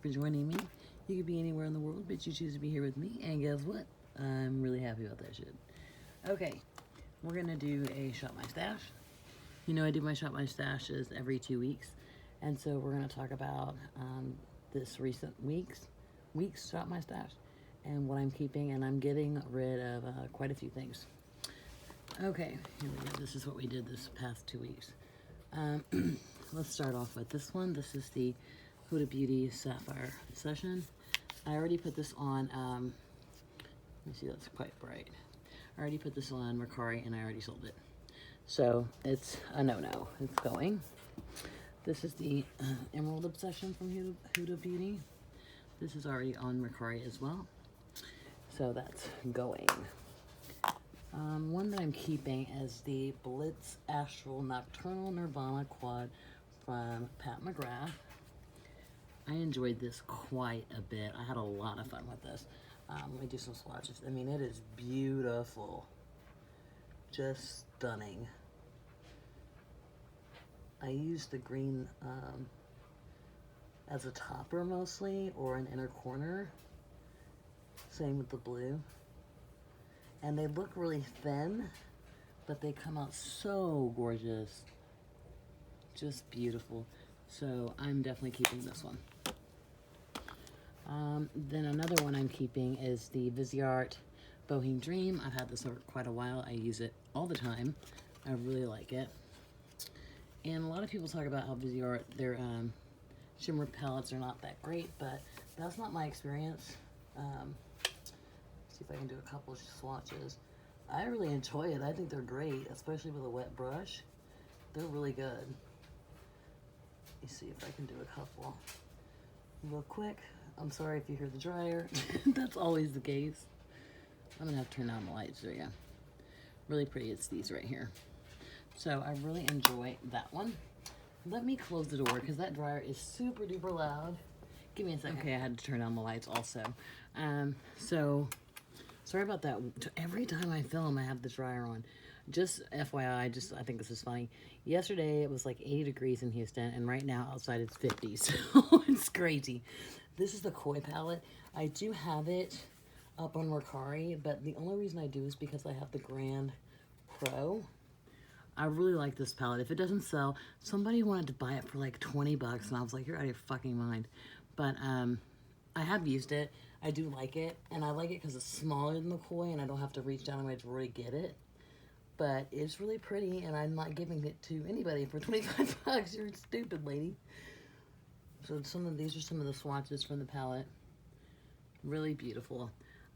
for joining me. You could be anywhere in the world, but you choose to be here with me, and guess what? I'm really happy about that shit. Okay, we're gonna do a Shop My Stash. You know I do my Shop My Stashes every 2 weeks, and so we're gonna talk about this recent week's Shop My Stash and what I'm keeping, and I'm getting rid of quite a few things. Okay, here we go. This is what we did this past 2 weeks. Let's start off with this one. This is the Huda Beauty Sapphire Session. I already put this on, let me see, that's quite bright. I already put this on MERCARI and I already sold it. So it's a no-no, it's going. This is the Emerald Obsession from Huda Beauty. This is already on MERCARI as well. So that's going. One that I'm keeping is the Blitz Astral Nocturnal Nirvana Quad from Pat McGrath. I enjoyed this quite a bit. I had a lot of fun with this. Let me do some swatches. I mean, it is beautiful. Just stunning. I used the green as a topper mostly, or an inner corner. Same with the blue. And they look really thin, but they come out so gorgeous. Just beautiful. So I'm definitely keeping this one. Then another one I'm keeping is the Viseart Bohemian Dream. I've had this for quite a while. I use it all the time. I really like it. And a lot of people talk about how Viseart, their shimmer palettes are not that great, but that's not my experience. See if I can do a couple of swatches. I really enjoy it. I think they're great, especially with a wet brush. They're really good. Let me see if I can do a couple real quick. I'm sorry if you hear the dryer. That's always the case. I'm gonna have to turn on the lights. There you go. Really pretty. It's these right here. So I really enjoy that one. Let me close the door because that dryer is super duper loud. Give me a second. Okay, I had to turn on the lights also. So sorry about that. Every time I film, I have the dryer on. Just FYI, I think this is funny. Yesterday, it was like 80 degrees in Houston, and right now outside it's 50, so it's crazy. This is the Koi palette. I do have it up on MERCARI, but the only reason I do is because I have the Grand Pro. I really like this palette. If it doesn't sell, somebody wanted to buy it for like 20 bucks, and I was like, you're out of your fucking mind. But I have used it. I do like it, and I like it because it's smaller than the Koi, and I don't have to reach down my drawer to get it. But it's really pretty, and I'm not giving it to anybody for 25 bucks. You're a stupid lady. So these are some of the swatches from the palette. Really beautiful.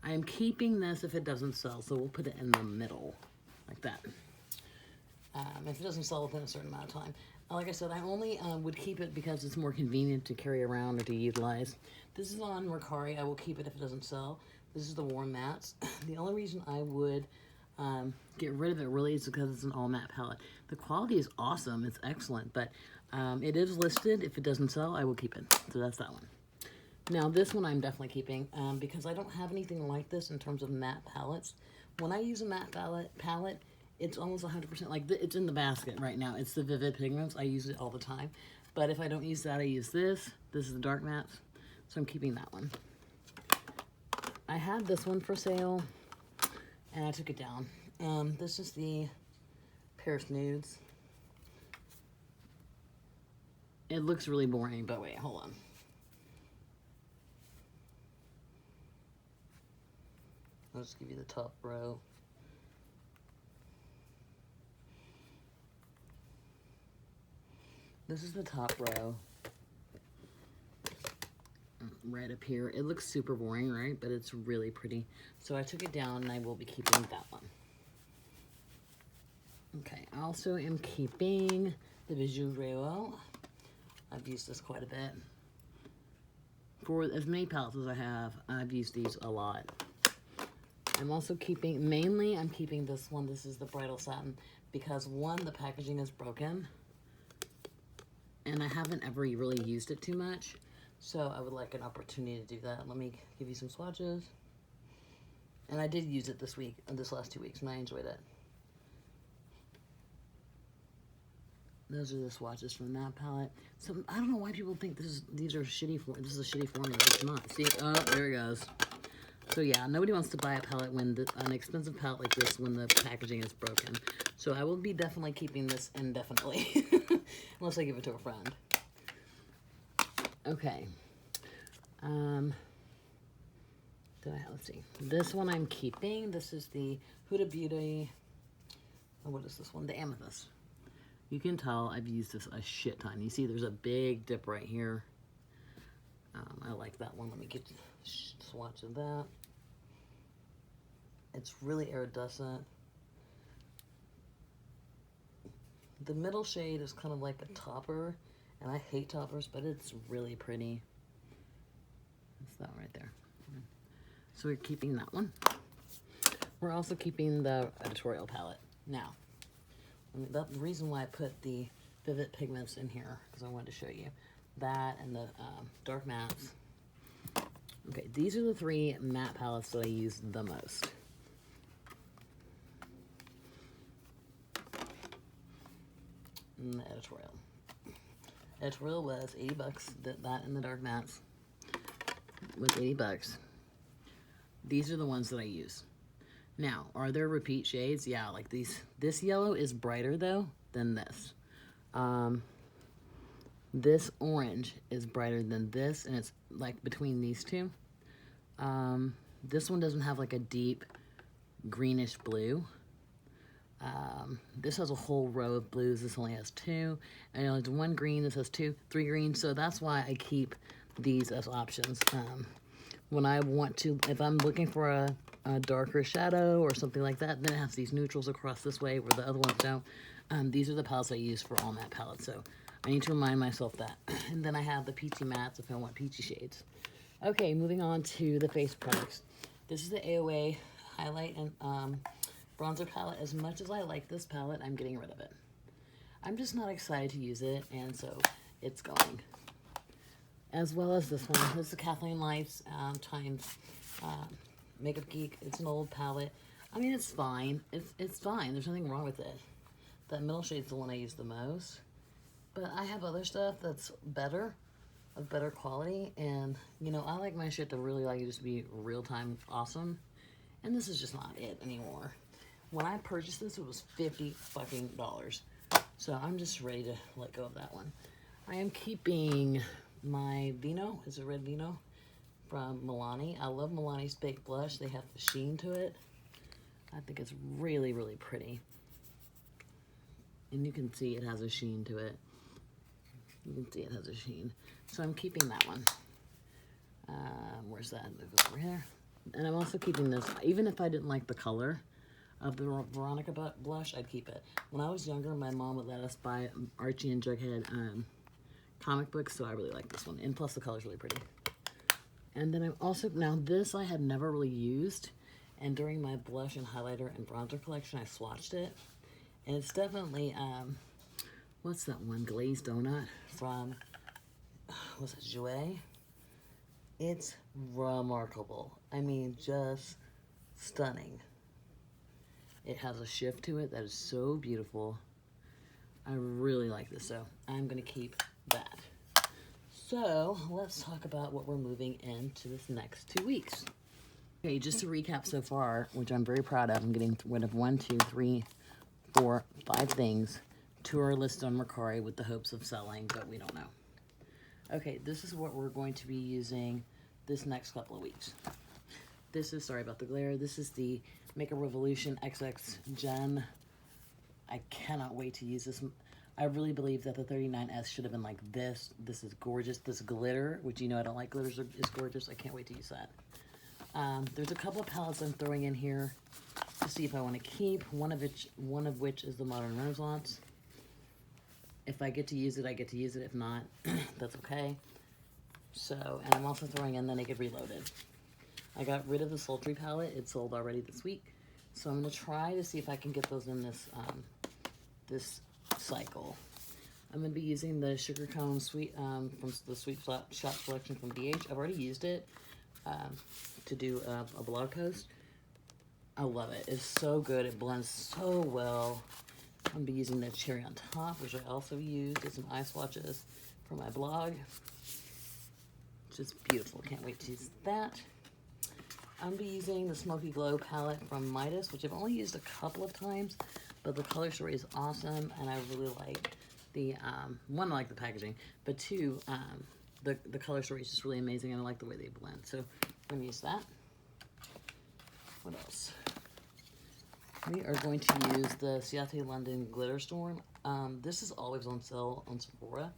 I am keeping this if it doesn't sell, so we'll put it in the middle, like that. If it doesn't sell within a certain amount of time. Like I said, I only would keep it because it's more convenient to carry around or to utilize. This is on MERCARI. I will keep it if it doesn't sell. This is the Warm Mattes. The only reason I would get rid of it really is because it's an all matte palette. The quality is awesome. It's excellent, but it is listed. If it doesn't sell, I will keep it. So that's that one. Now this one I'm definitely keeping because I don't have anything like this in terms of matte palettes. When I use a matte palette, it's almost 100% like it's in the basket right now. It's the Vivid Pigments. I use it all the time. But if I don't use that, I use this. This is the Dark Mattes. So I'm keeping that one. I had this one for sale and I took it down. This is the Paris Nudes. It looks really boring, but wait, hold on. I'll just give you the top row. This is the top row. Right up here. It looks super boring, right? But it's really pretty. So I took it down and I will be keeping that one. Okay, I also am keeping the Bougie Brie. I've used this quite a bit. For as many palettes as I have, I've used these a lot. I'm also keeping, mainly I'm keeping this one. This is the Bridal Satin because one, the packaging is broken and I haven't ever really used it too much. So I would like an opportunity to do that. Let me give you some swatches. And I did use it this last 2 weeks, and I enjoyed it. Those are the swatches from that palette. So I don't know why people think these are shitty this is a shitty formula. It's not. See, oh, there it goes. So yeah, nobody wants to buy a palette when an expensive palette like this when the packaging is broken. So I will be definitely keeping this indefinitely, unless I give it to a friend. Okay. Let's see. This one I'm keeping. This is the Huda Beauty. Oh, what is this one? The Amethyst. You can tell I've used this a shit ton. You see there's a big dip right here. I like that one. Let me get a swatch of that. It's really iridescent. The middle shade is kind of like a topper, and I hate toppers, but it's really pretty. That's that right there. So we're keeping that one. We're also keeping the editorial palette. Now, the reason why I put the Vivid Pigments in here, because I wanted to show you that and the dark mattes. Okay, these are the 3 matte palettes that I use the most. And the editorial. Editorial was 80 bucks. That and the dark mattes was 80 bucks. These are the ones that I use. Now, are there repeat shades? Yeah, like these. This yellow is brighter though than this. This orange is brighter than this, and it's like between these two. This one doesn't have like a deep greenish blue. This has a whole row of blues. This only has 2. And it's 1 green. This has 2, 3 greens. So that's why I keep these as options. When I want to, if I'm looking for a darker shadow or something like that, then it has these neutrals across this way where the other ones don't. These are the palettes I use for all matte palettes. So I need to remind myself that. And then I have the peachy mattes if I want peachy shades. Okay, moving on to the face products. This is the AOA highlight and bronzer palette. As much as I like this palette, I'm getting rid of it. I'm just not excited to use it, and so it's going. As well as this one. This is the Kathleen Life's times Makeup Geek. It's an old palette. I mean, it's fine. It's fine. There's nothing wrong with it. That middle shade's the one I use the most. But I have other stuff that's better, of better quality, and you know, I like my shit to really like just be real-time awesome, and this is just not it anymore. When I purchased this, it was $50 fucking. So I'm just ready to let go of that one. I am keeping my Vino. It's a red Vino from Milani. I love Milani's Baked Blush. They have the sheen to it. I think it's really, really pretty. And you can see it has a sheen to it. You can see it has a sheen. So I'm keeping that one. Where's that? It goes over here. And I'm also keeping this. Even if I didn't like the color of the Veronica blush, I'd keep it. When I was younger, my mom would let us buy Archie and Jughead comic books, so I really like this one. And plus the color's really pretty. And then I'm also, now this I had never really used, and during my blush and highlighter and bronzer collection, I swatched it. And it's definitely, what's that one? Glazed Donut from, what's it, Jouer? It's remarkable. I mean, just stunning. It has a shift to it that is so beautiful. I really like this, so I'm gonna keep that. So let's talk about what we're moving into this next 2 weeks. Okay, just to recap so far, which I'm very proud of, I'm getting rid of 1, 2, 3, 4, 5 things. 2 are listed on MERCARI with the hopes of selling, but we don't know. Okay, this is what we're going to be using this next couple of weeks. This is, sorry about the glare, this is the Makeup Revolution XX Gem. I cannot wait to use this. I really believe that the 39S should have been like this. This is gorgeous. This glitter, which you know I don't like glitters, is gorgeous. I can't wait to use that. There's a couple of palettes I'm throwing in here to see if I want to keep. One of which is the Modern Renaissance. If I get to use it, I get to use it. If not, that's okay. So, and I'm also throwing in the Naked Reloaded. I got rid of the Sultry palette. It sold already this week. So I'm going to try to see if I can get those in this this cycle. I'm going to be using the Sugar Cone Sweet from the Sweet Shop collection from BH. I've already used it to do a blog post. I love it. It's so good. It blends so well. I'm going to be using the cherry on top, which I also used as some eye swatches for my blog. Just beautiful. Can't wait to use that. I'm going to be using the Smoky Glow palette from Midas, which I've only used a couple of times, but the color story is awesome, and I really like the, one, I like the packaging, but two, the color story is just really amazing, and I like the way they blend. So I'm going to use that. What else? We are going to use the Ciate London Glitter Storm. This is always on sale on Sephora.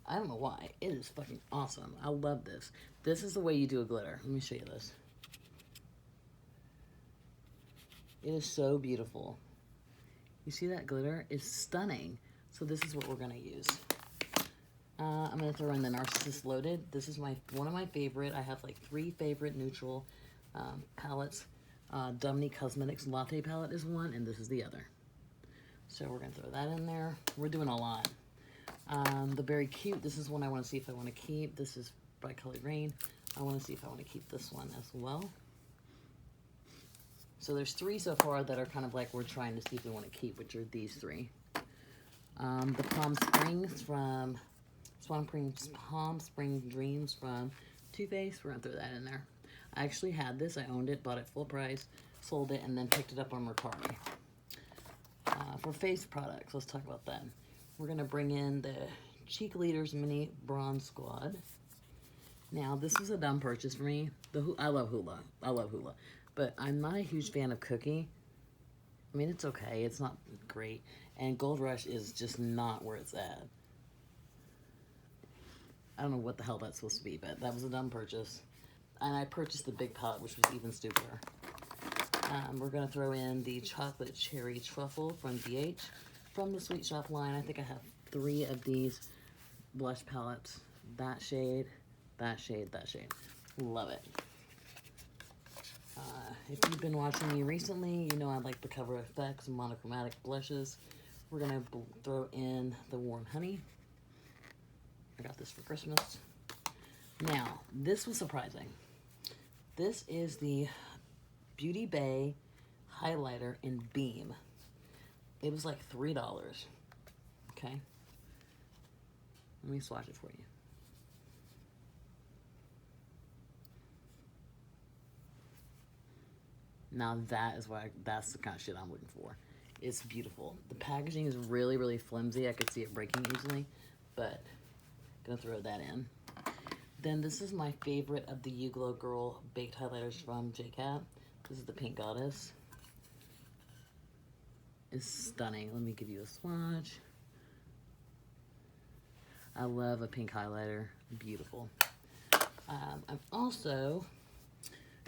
I don't know why. It is fucking awesome. I love this. This is the way you do a glitter. Let me show you this. It is so beautiful. You see that glitter? It's stunning. So this is what we're going to use. I'm going to throw in the Narcissus Loaded. This is one of my favorite. I have like 3 favorite neutral palettes. Dumney Cosmetics Latte palette is one, and this is the other. So we're going to throw that in there. We're doing a lot. The Berry Cute, this is one I want to see if I want to keep. This is by Colored Rain. I want to see if I want to keep this one as well. So there's 3 so far that are kind of like we're trying to see if we want to keep, which are these 3. The Palm Springs from Palm Spring Dreams from Too Faced. We're going to throw that in there. I actually had this. I owned it, bought it full price, sold it, and then picked it up on MERCARI. For face products, let's talk about that. We're going to bring in the Cheek Leaders Mini Bronze Squad. Now, this is a dumb purchase for me. I love Hoola. I love Hoola. But I'm not a huge fan of Cookie. I mean, it's okay. It's not great. And Gold Rush is just not where it's at. I don't know what the hell that's supposed to be, but that was a dumb purchase. And I purchased the big palette, which was even stupider. We're going to throw in the Chocolate Cherry Truffle from DH from the Sweet Shop line. I think I have 3 of these blush palettes. That shade, that shade, that shade. Love it. If you've been watching me recently, you know I like the Cover FX monochromatic blushes. We're going to throw in the Warm Honey. I got this for Christmas. Now, this was surprising. This is the Beauty Bay highlighter in Beam. It was like $3. Okay. Let me swatch it for you. Now that's the kind of shit I'm looking for. It's beautiful. The packaging is really, really flimsy. I could see it breaking easily, but I'm gonna throw that in. Then this is my favorite of the You Glow Girl baked highlighters from JCat. This is the Pink Goddess. It's stunning. Let me give you a swatch. I love a pink highlighter. Beautiful. I'm also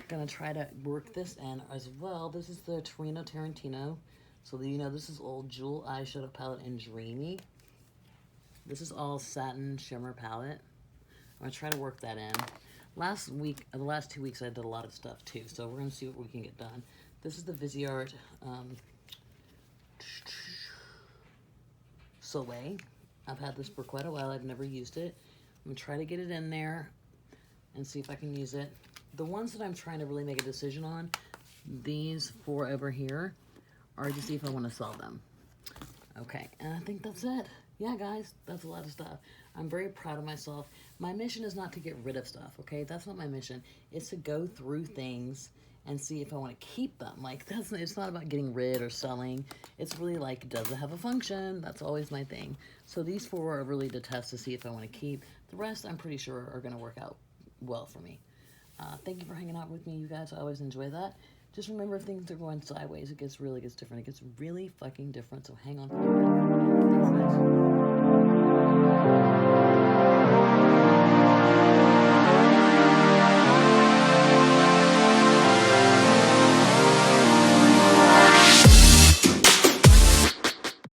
gonna try to work this in as well. This is the Torino Tarantino. So you know this is old Jewel eyeshadow palette in Dreamy. This is all satin shimmer palette. I'm gonna try to work that in. The last 2 weeks I did a lot of stuff too, so we're gonna see what we can get done. This is the Viseart Soleil. I've had this for quite a while. I've never used it. I'm gonna try to get it in there and see if I can use it. The ones that I'm trying to really make a decision on, these 4 over here, are to see if I want to sell them. Okay, and I think that's it. Yeah, guys, that's a lot of stuff. I'm very proud of myself. My mission is not to get rid of stuff, okay? That's not my mission. It's to go through things and see if I want to keep them. Like, it's not about getting rid or selling. It's really like, does it have a function? That's always my thing. So these 4 are really to test to see if I want to keep. The rest, I'm pretty sure, are going to work out well for me. Thank you for hanging out with me, you guys. I always enjoy that. Just remember, if things are going sideways, it gets different. It gets really fucking different, so hang on for a minute. Thanks, guys.